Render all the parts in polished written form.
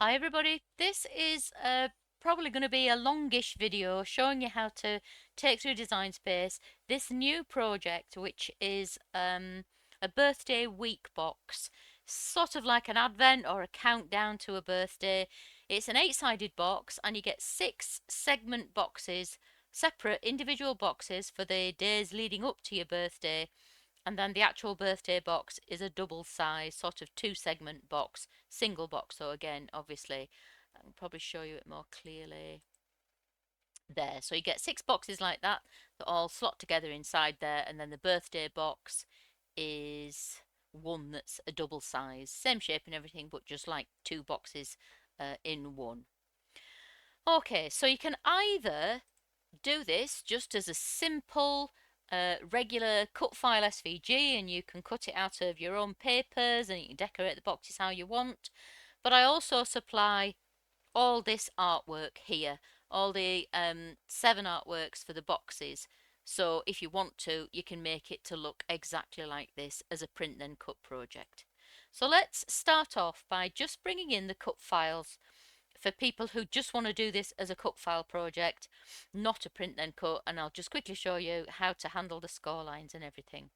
Hi everybody, this is probably going to be a longish video showing you how to take through Design Space this new project, which is a birthday week box, sort of like an advent or a countdown to a birthday. It's an 8-sided box and you get 6 segment boxes, separate individual boxes for the days leading up to your birthday, and then the actual birthday box is a double size, sort of 2-segment box, single box. So again, obviously, I can probably show you it more clearly there. So you get 6 boxes like that that all slot together inside there, and then the birthday box is one that's a double size, same shape and everything, but just like 2 boxes in one. Okay, so you can either do this just as a simple regular cut file SVG, and you can cut it out of your own papers and you can decorate the boxes how you want. But I also supply all this artwork here, all the 7 artworks for the boxes. So if you want to, you can make it to look exactly like this as a print then cut project. So let's start off by just bringing in the cut files for people who just want to do this as a cut file project, not a print then cut, and I'll just quickly show you how to handle the score lines and everything.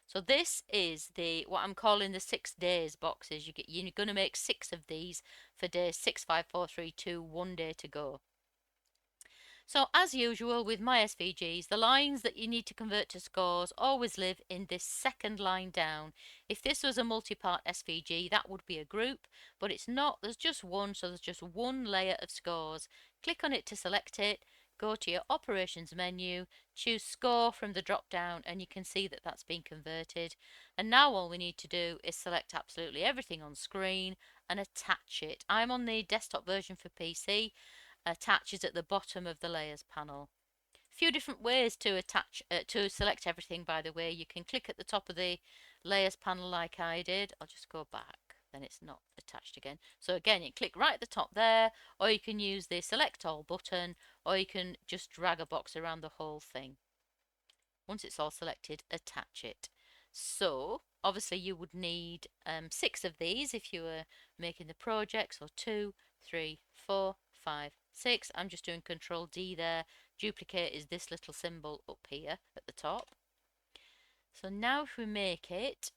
So this is the what I'm calling the 6 days boxes. You're going to make 6 of these for days 6, 5, 4, 3, 2, 1 day to go. So as usual with my SVGs, the lines that you need to convert to scores always live in this second line down. If this was a multi-part SVG, that would be a group, but it's not. There's just one, so there's just one layer of scores. Click on it to select it, go to your operations menu, choose score from the drop down, and you can see that that's been converted. And now all we need to do is select absolutely everything on screen and attach it. I'm on the desktop version for PC. Attaches at the bottom of the layers panel. A few different ways to attach to select everything, by the way. You can click at the top of the layers panel like I did. I'll just go back, then it's not attached again. So again, you click right at the top there, or you can use the select all button, or you can just drag a box around the whole thing. Once it's all selected, attach it. So obviously you would need 6 of these if you were making the project. So 2, 3, 4, 5, 6. I'm just doing Control D there. Duplicate is this little symbol up here at the top. So now if we make it,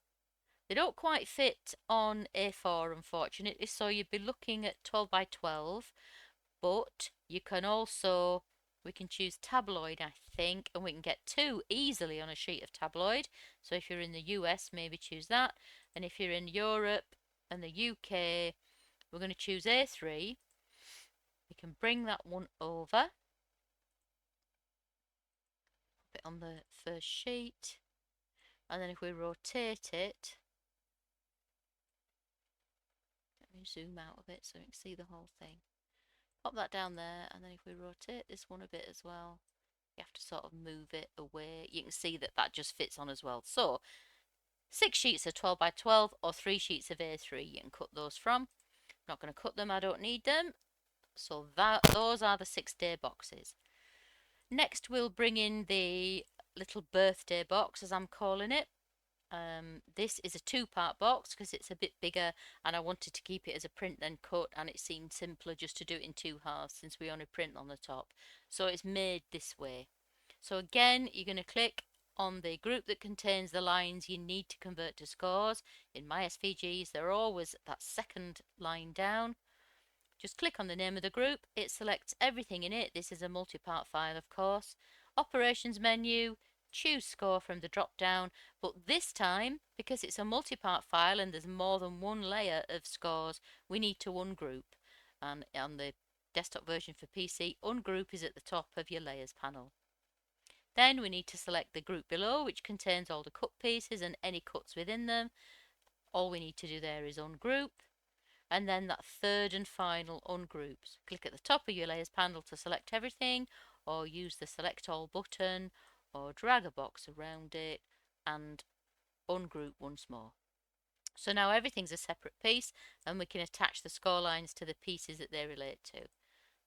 they don't quite fit on A4 unfortunately, so you'd be looking at 12 by 12, but you can also, we can choose tabloid I think, and we can get 2 easily on a sheet of tabloid. So if you're in the US, maybe choose that, and if you're in Europe and the UK, we're going to choose A3. We can bring that one over, put it on the first sheet, and then if we rotate it, let me zoom out of it so you can see the whole thing. Pop that down there, and then if we rotate this one a bit as well, you have to sort of move it away. You can see that that just fits on as well. So 6 sheets of 12 by 12 or 3 sheets of A3, you can cut those from. I'm not going to cut them, I don't need them. So those are the 6-day boxes. Next we'll bring in the little birthday box, as I'm calling it. This is a 2-part box because it's a bit bigger, and I wanted to keep it as a print then cut, and it seemed simpler just to do it in 2 halves since we only print on the top. So it's made this way. So again, you're going to click on the group that contains the lines you need to convert to scores. In my SVGs, they're always that second line down. Just click on the name of the group. It selects everything in it. This is a multi-part file, of course. Operations menu, choose score from the drop down, but this time, because it's a multi-part file and there's more than one layer of scores, we need to ungroup. And on the desktop version for PC, ungroup is at the top of your layers panel. Then we need to select the group below, which contains all the cut pieces and any cuts within them. All we need to do there is ungroup, and then that third and final ungroups. Click at the top of your layers panel to select everything, or use the select all button, or drag a box around it and ungroup once more. So now everything's a separate piece, and we can attach the score lines to the pieces that they relate to.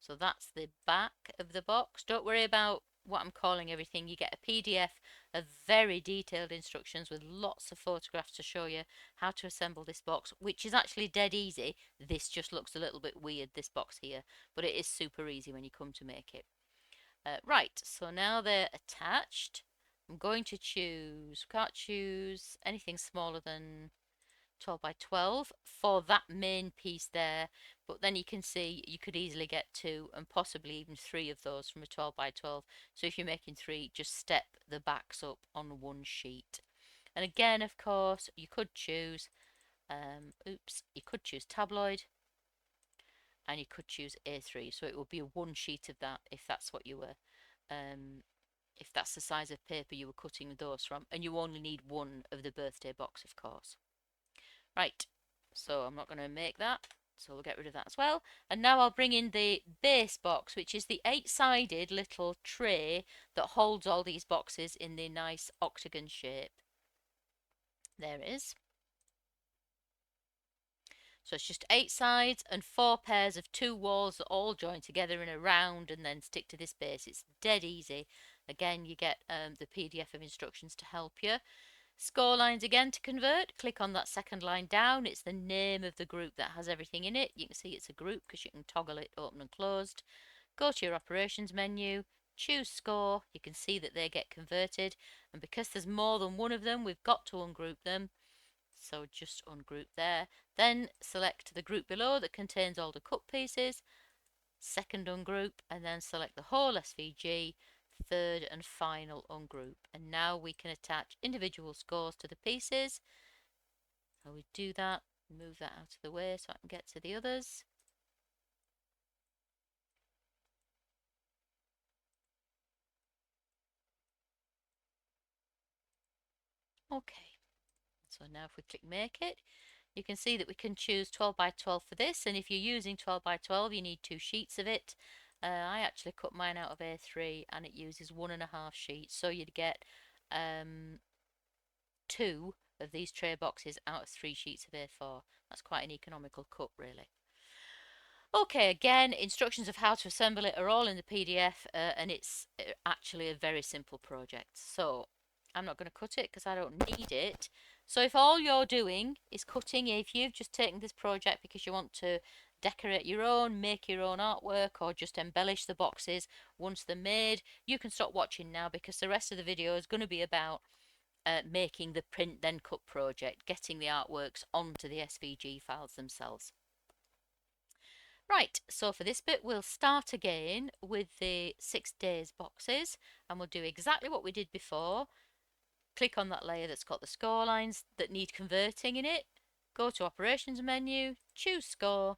So that's the back of the box. Don't worry about what I'm calling everything. You get a PDF of very detailed instructions with lots of photographs to show you how to assemble this box, which is actually dead easy. This just looks a little bit weird, this box here, but it is super easy when you come to make it. Right, so now they're attached. I'm going to choose, can't choose anything smaller than 12 by 12 for that main piece there, but then you can see you could easily get 2 and possibly even 3 of those from a 12 by 12. So if you're making 3, just step the backs up on one sheet. And again, of course, you could choose you could choose tabloid, and you could choose A3, so it would be one sheet of that if that's what you were if that's the size of paper you were cutting those from, and you only need one of the birthday box, of course. Right, so I'm not going to make that, so we'll get rid of that as well. And now I'll bring in the base box, which is the 8-sided little tray that holds all these boxes in the nice octagon shape. There it is. So it's just 8 sides and 4 pairs of 2 walls that all join together in a round and then stick to this base. It's dead easy. Again, you get the PDF of instructions to help you. Score lines again to convert. Click on that second line down. It's the name of the group that has everything in it. You can see it's a group because you can toggle it open and closed. Go to your operations menu. Choose score. You can see that they get converted. And because there's more than one of them, we've got to ungroup them. So just ungroup there. Then select the group below that contains all the cut pieces. Second ungroup, and then select the whole SVG. Third and final ungroup. And now we can attach individual scores to the pieces. So we do that, move that out of the way so I can get to the others. Okay, so now if we click make it, you can see that we can choose 12 by 12 for this, and if you're using 12 by 12 you need 2 sheets of it. I actually cut mine out of A3 and it uses 1.5 sheets, so you'd get 2 of these tray boxes out of 3 sheets of A4. That's quite an economical cut, really. Okay, again, instructions of how to assemble it are all in the PDF, and it's actually a very simple project. So I'm not going to cut it because I don't need it. So if all you're doing is cutting, if you've just taken this project because you want to decorate your own, make your own artwork, or just embellish the boxes once they're made, you can stop watching now because the rest of the video is going to be about making the print then cut project, getting the artworks onto the SVG files themselves. Right, so for this bit we'll start again with the 6 days boxes, and we'll do exactly what we did before. Click on that layer that's got the score lines that need converting in it, go to operations menu, choose score,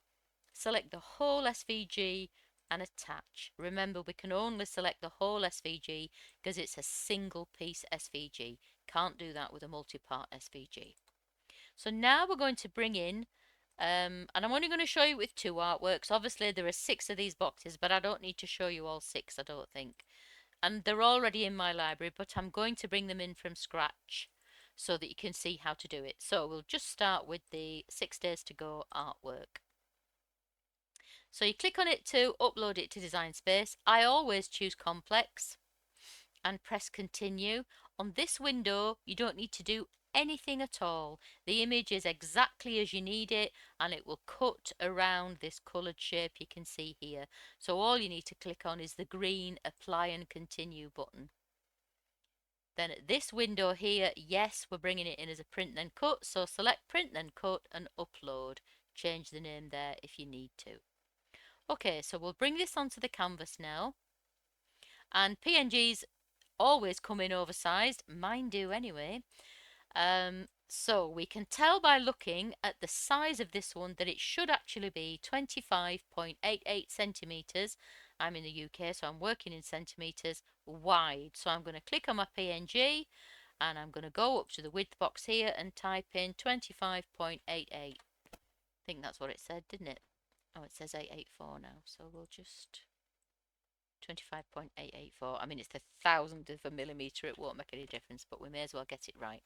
select the whole SVG and attach. Remember, we can only select the whole SVG because it's a single piece SVG. Can't do that with a multi-part SVG. So now we're going to bring in and I'm only going to show you with 2 artworks. Obviously there are 6 of these boxes, but I don't need to show you all 6, I don't think. And they're already in my library, but I'm going to bring them in from scratch so that you can see how to do it. So we'll just start with the 6 days to go artwork. So you click on it to upload it to Design Space. I always choose complex and press continue. On this window you don't need to do anything at all. The image is exactly as you need it and it will cut around this coloured shape you can see here. So all you need to click on is the green apply and continue button. Then at this window here, yes, we're bringing it in as a print then cut, so select print then cut and upload. Change the name there if you need to. Okay, so we'll bring this onto the canvas now, and PNGs always come in oversized, mine do anyway. So we can tell by looking at the size of this one that it should actually be 25.88 centimeters. I'm in the UK, so I'm working in centimeters wide. So I'm going to click on my PNG and I'm going to go up to the width box here and type in 25.88. I think that's what it said, didn't it? Oh, it says 884 now, so we'll just 25.884. I mean, it's the thousandth of a millimeter, it won't make any difference, but we may as well get it right.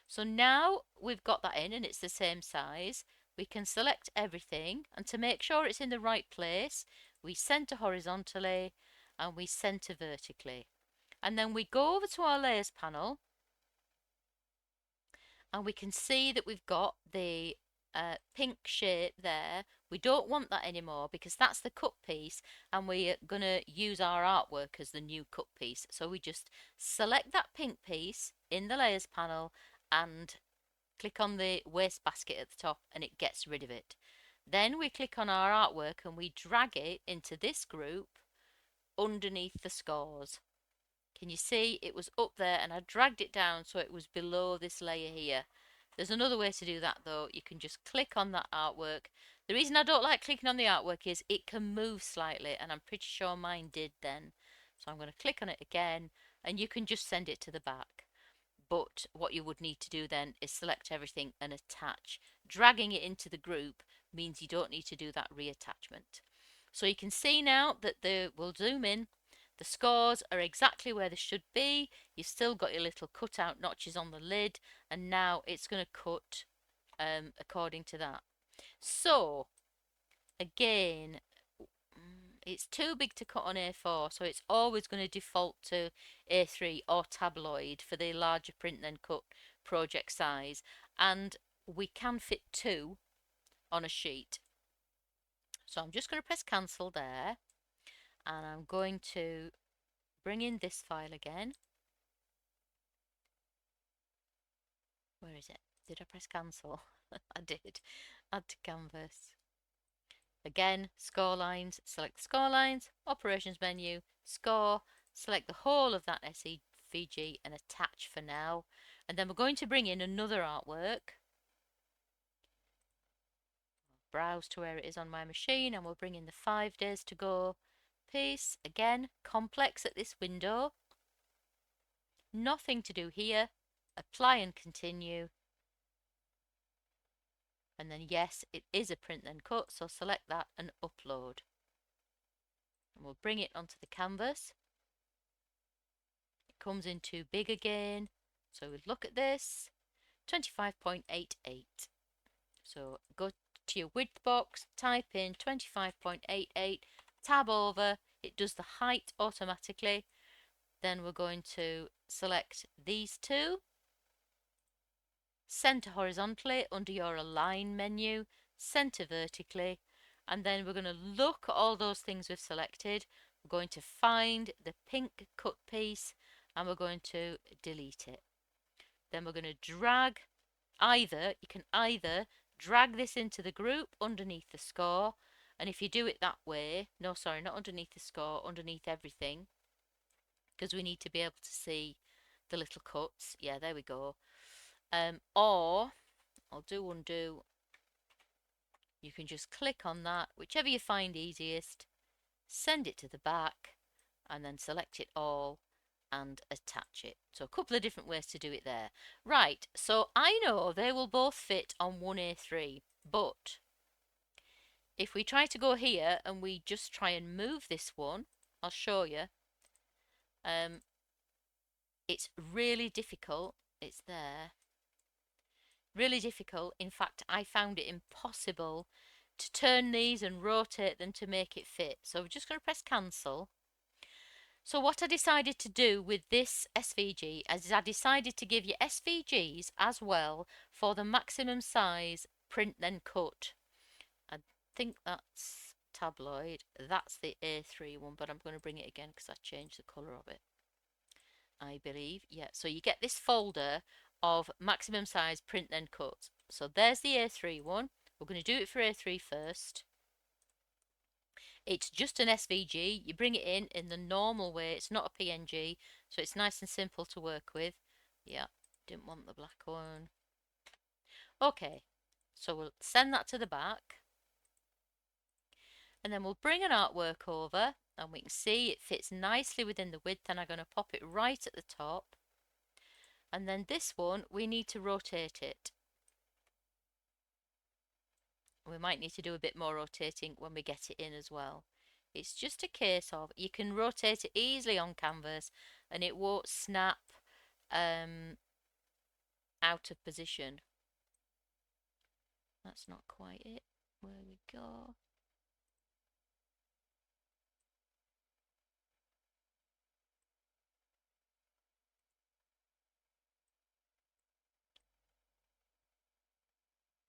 So now we've got that in and it's the same size, we can select everything, and to make sure it's in the right place, we center horizontally and we center vertically. And then we go over to our layers panel and we can see that we've got the pink shape there. We don't want that anymore because that's the cut piece and we're going to use our artwork as the new cut piece. So we just select that pink piece in the layers panel and click on the waste basket at the top and it gets rid of it. Then we click on our artwork and we drag it into this group underneath the scores. Can you see it was up there and I dragged it down so it was below this layer here. There's another way to do that though. You can just click on that artwork. The reason I don't like clicking on the artwork is it can move slightly and I'm pretty sure mine did then. So I'm going to click on it again and you can just send it to the back. But what you would need to do then is select everything and attach. Dragging it into the group means you don't need to do that reattachment. So you can see now that we'll zoom in. The scores are exactly where they should be. You've still got your little cutout notches on the lid and now it's going to cut according to that. So again, it's too big to cut on A4, so it's always going to default to A3 or tabloid for the larger print than cut project size, and we can fit 2 on a sheet. So I'm just going to press cancel there and I'm going to bring in this file again. Where is it? Did I press cancel? I did. Add to canvas. Again, score lines, select the score lines, operations menu, score, select the whole of that SVG and attach for now. And then we're going to bring in another artwork. Browse to where it is on my machine and we'll bring in the 5 days to go piece. Again, complex at this window. Nothing to do here. Apply and continue. And then yes, it is a print then cut, so select that and upload. And we'll bring it onto the canvas. It comes in too big again. So we look at this, 25.88. So go to your width box, type in 25.88, tab over, it does the height automatically. Then we're going to select these two, center horizontally under your align menu, center vertically, and then we're going to look at all those things we've selected. We're going to find the pink cut piece and we're going to delete it. Then we're going to drag you can either drag this into the group underneath the score, and if you do it that way, no sorry, not underneath the score, underneath everything, because we need to be able to see the little cuts. Yeah, there we go. Or I'll do undo. You can just click on that, whichever you find easiest, send it to the back, and then select it all and attach it. So a couple of different ways to do it there. Right, so I know they will both fit on one A3, but if we try to go here and we just try and move this one, I'll show you. It's really difficult. It's there. Really difficult. In fact, I found it impossible to turn these and rotate them to make it fit. So we're just going to press cancel. So what I decided to do with this SVG is I decided to give you SVGs as well for the maximum size print then cut. I think that's tabloid. That's the A3 one, but I'm going to bring it again because I changed the colour of it. I believe, yeah. So you get this folder of maximum size print then cut. So there's the A3 one. We're going to do it for A3 first. It's just an SVG. You bring it in the normal way. It's not a PNG, so it's nice and simple to work with. Yeah, didn't want the black one. Okay, so we'll send that to the back. And then we'll bring an artwork over and we can see it fits nicely within the width, and I'm going to pop it right at the top. And then this one, we need to rotate it. We might need to do a bit more rotating when we get it in as well. It's just a case of you can rotate it easily on canvas and it won't snap out of position. That's not quite it. Where we go.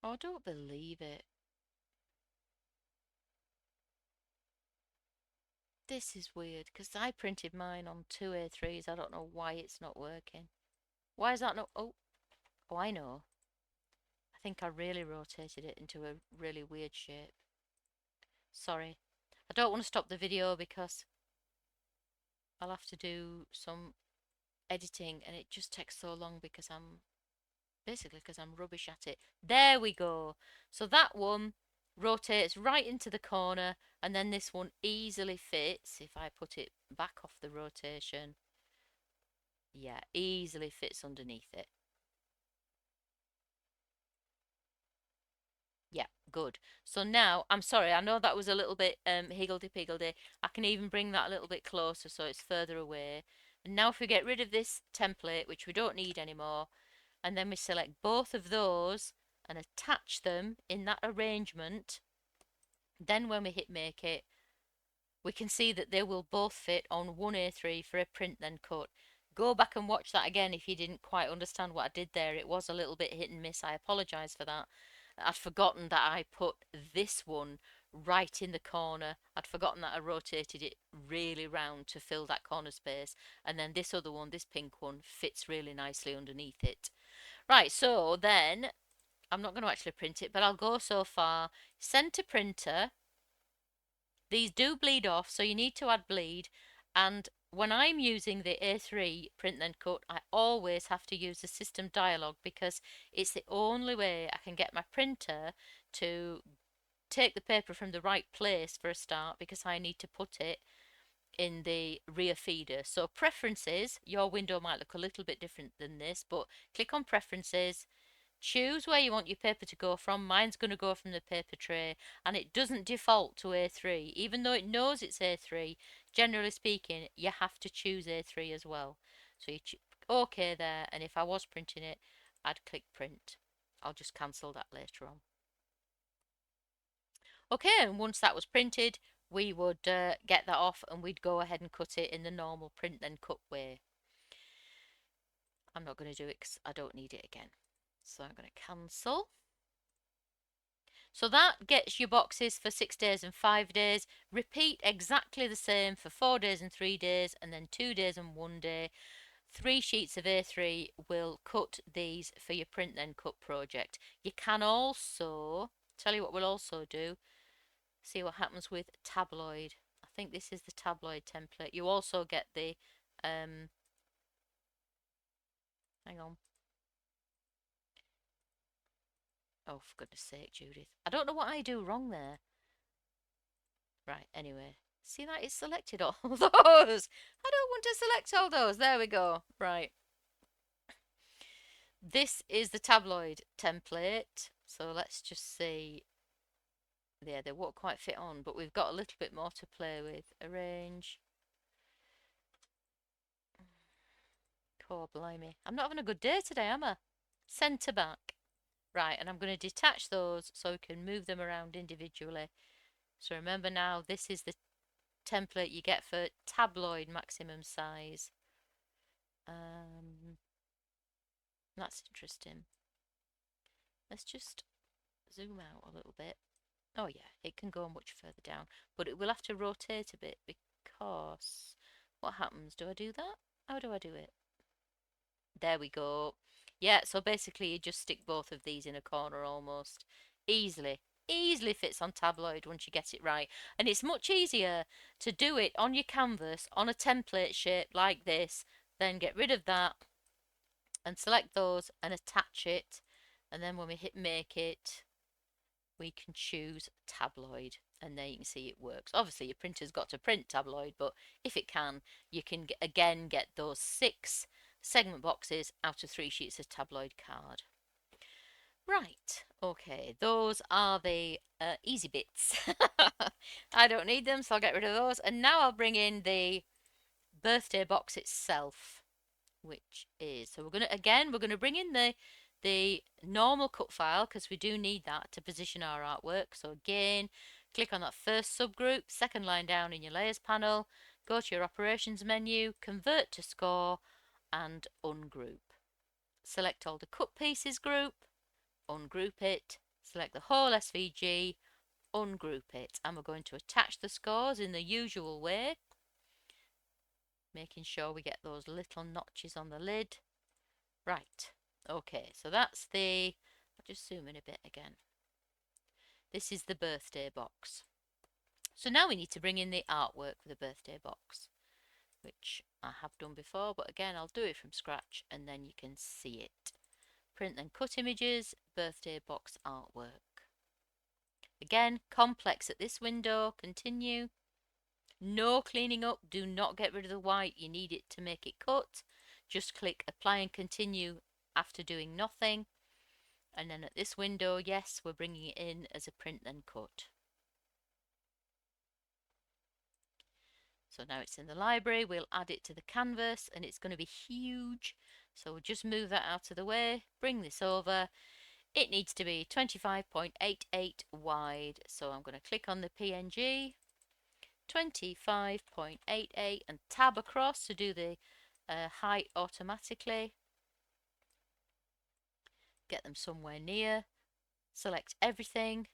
Oh, I don't believe it. This is weird because I printed mine on two A3s. I don't know why it's not working. Why is that not? Oh, oh, I know. I think I really rotated it into a really weird shape. Sorry. I don't want to stop the video because I'll have to do some editing and it just takes so long because I'm rubbish at it. There we go. So that one rotates right into the corner and then this one easily fits if I put it back off the rotation. Yeah, easily fits underneath it. Yeah, good. So now, I'm sorry, I know that was a little bit higgledy-piggledy. I can even bring that a little bit closer so it's further away. And now if we get rid of this template, which we don't need anymore, and then we select both of those and attach them in that arrangement, then when we hit make it, we can see that they will both fit on one A3 for a print then cut. Go back and watch that again if you didn't quite understand what I did there. It was a little bit hit and miss. I apologise for that. I'd forgotten that I put this one right in the corner. I'd forgotten that I rotated it really round to fill that corner space. And then this other one, this pink one, fits really nicely underneath it. Right, so then I'm not going to actually print it, but I'll go so far. Send to printer. These do bleed off, so you need to add bleed. And when I'm using the A3 print then cut, I always have to use the system dialog because it's the only way I can get my printer to take the paper from the right place for a start because I need to put it in the rear feeder. So preferences, your window might look a little bit different than this, but click on preferences. Choose where you want your paper to go from. Mine's going to go from the paper tray and it doesn't default to A3. Even though it knows it's A3, generally speaking, you have to choose A3 as well. So you OK there, and if I was printing it, I'd click print. I'll just cancel that later on. OK, and once that was printed, we would get that off and we'd go ahead and cut it in the normal print then cut way. I'm not going to do it because I don't need it again. So I'm going to cancel. So that gets your boxes for 6 days and 5 days. Repeat exactly the same for 4 days and 3 days, and then 2 days and 1 day. 3 sheets of A3 will cut these for your print then cut project. You can also, tell you what we'll also do, see what happens with tabloid. I think this is the tabloid template. You also get the, hang on. Oh, for goodness sake, Judith. I don't know what I do wrong there. Right, anyway. See that? It's selected all those. I don't want to select all those. There we go. Right. This is the tabloid template. So let's just see. Yeah, they won't quite fit on, but we've got a little bit more to play with. Arrange. Oh, blimey. I'm not having a good day today, am I? Centre back. Right, and I'm going to detach those so we can move them around individually. So remember now, this is the template you get for tabloid maximum size. That's interesting. Let's just zoom out a little bit. Oh yeah, it can go much further down, but it will have to rotate a bit because what happens? Do I do that? How do I do it? There we go. Yeah, so basically you just stick both of these in a corner almost. Easily. Easily fits on tabloid once you get it right. And it's much easier to do it on your canvas on a template shape like this. Then get rid of that and select those and attach it. And then when we hit make it, we can choose tabloid and there you can see it works. Obviously your printer's got to print tabloid, but if it can, you can again get those 6 segment boxes out of 3 sheets of tabloid card. Right, okay, those are the easy bits. I don't need them, so I'll get rid of those. And now I'll bring in the birthday box itself, which is, so we're gonna bring in the normal cut file because we do need that to position our artwork. So again, click on that first subgroup, second line down in your layers panel, go to your operations menu, convert to score and ungroup. Select all the cut pieces group, ungroup it, Select the whole SVG, ungroup it, and we're going to attach the scores in the usual way, making sure we get those little notches on the lid. Right, okay, so that's I'll just zoom in a bit again. This is the birthday box. So now we need to bring in the artwork for the birthday box, which I have done before, but again I'll do it from scratch and then you can see it. Print and cut images, birthday box artwork. Again, complex at this window, continue. No cleaning up, do not get rid of the white, you need it to make it cut. Just click apply and continue after doing nothing. And then at this window, yes, we're bringing it in as a print then cut. So now it's in the library, we'll add it to the canvas and it's going to be huge. So we'll just move that out of the way, bring this over. It needs to be 25.88 wide. So I'm going to click on the PNG, 25.88 and tab across to do the height automatically. Get them somewhere near. Select everything.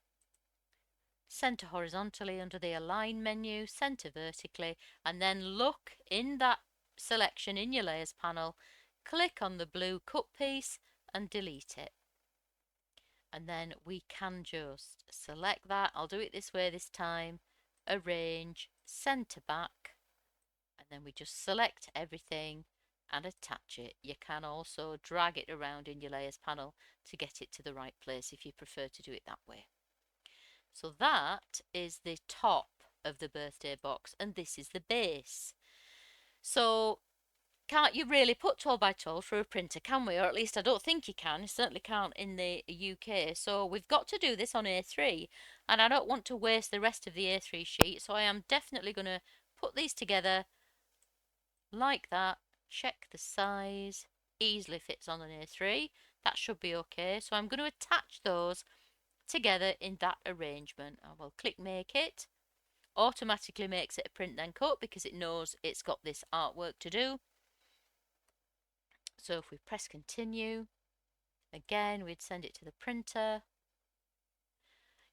Center horizontally under the align menu, center vertically, and then look in that selection in your layers panel, click on the blue cut piece and delete it. And then we can just select that. I'll do it this way this time. Arrange, center back, and then we just select everything and attach it. You can also drag it around in your layers panel to get it to the right place if you prefer to do it that way. So that is the top of the birthday box and this is the base. So can't you really put 12 by 12 through a printer, can we? Or at least I don't think you can. You certainly can't in the UK. So we've got to do this on A3 and I don't want to waste the rest of the A3 sheet. So I am definitely going to put these together like that. Check the size. Easily fits on an A3. That should be okay. So I'm going to attach those together in that arrangement. I will click make it. Automatically makes it a print then cut because it knows it's got this artwork to do. So if we press continue, again we'd send it to the printer.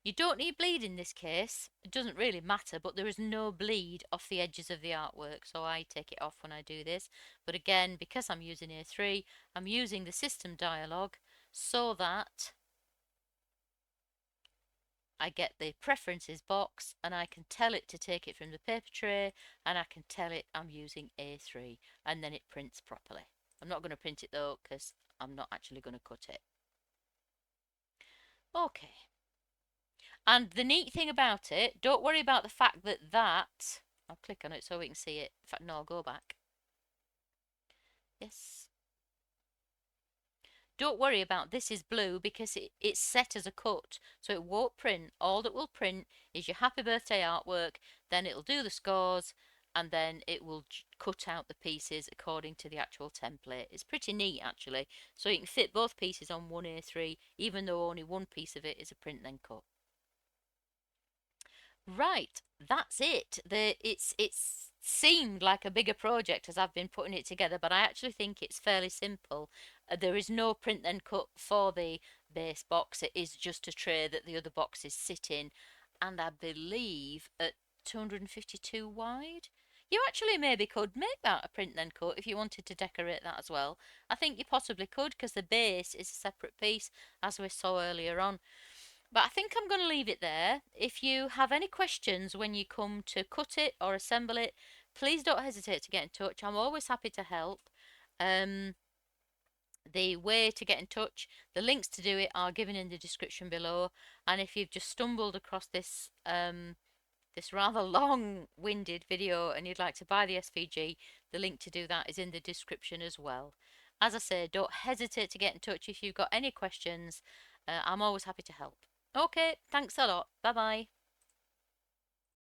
You don't need bleed in this case, it doesn't really matter, but there is no bleed off the edges of the artwork, so I take it off when I do this. But again, because I'm using A3, I'm using the system dialog so that I get the preferences box and I can tell it to take it from the paper tray and I can tell it I'm using A3 and then it prints properly. I'm not going to print it though because I'm not actually going to cut it. Okay. And the neat thing about it, don't worry about the fact that I'll click on it so we can see it. In fact, no, I'll go back. Yes. Don't worry about this is blue because it's set as a cut, so it won't print. All that will print is your happy birthday artwork, then it'll do the scores, and then it will cut out the pieces according to the actual template. It's pretty neat actually, so you can fit both pieces on one A3, even though only one piece of it is a print then cut. Right, that's it. It's seemed like a bigger project as I've been putting it together, but I actually think it's fairly simple. There is no print then cut for the base box. It is just a tray that the other boxes sit in, and I believe at 252 wide. You actually maybe could make that a print then cut if you wanted to decorate that as well. I think you possibly could because the base is a separate piece as we saw earlier on. But I think I'm going to leave it there. If you have any questions when you come to cut it or assemble it, please don't hesitate to get in touch. I'm always happy to help. The way to get in touch, the links to do it are given in the description below. And if you've just stumbled across this this rather long-winded video and you'd like to buy the SVG, the link to do that is in the description as well. As I say, don't hesitate to get in touch if you've got any questions. I'm always happy to help. Okay, thanks a lot. Bye bye.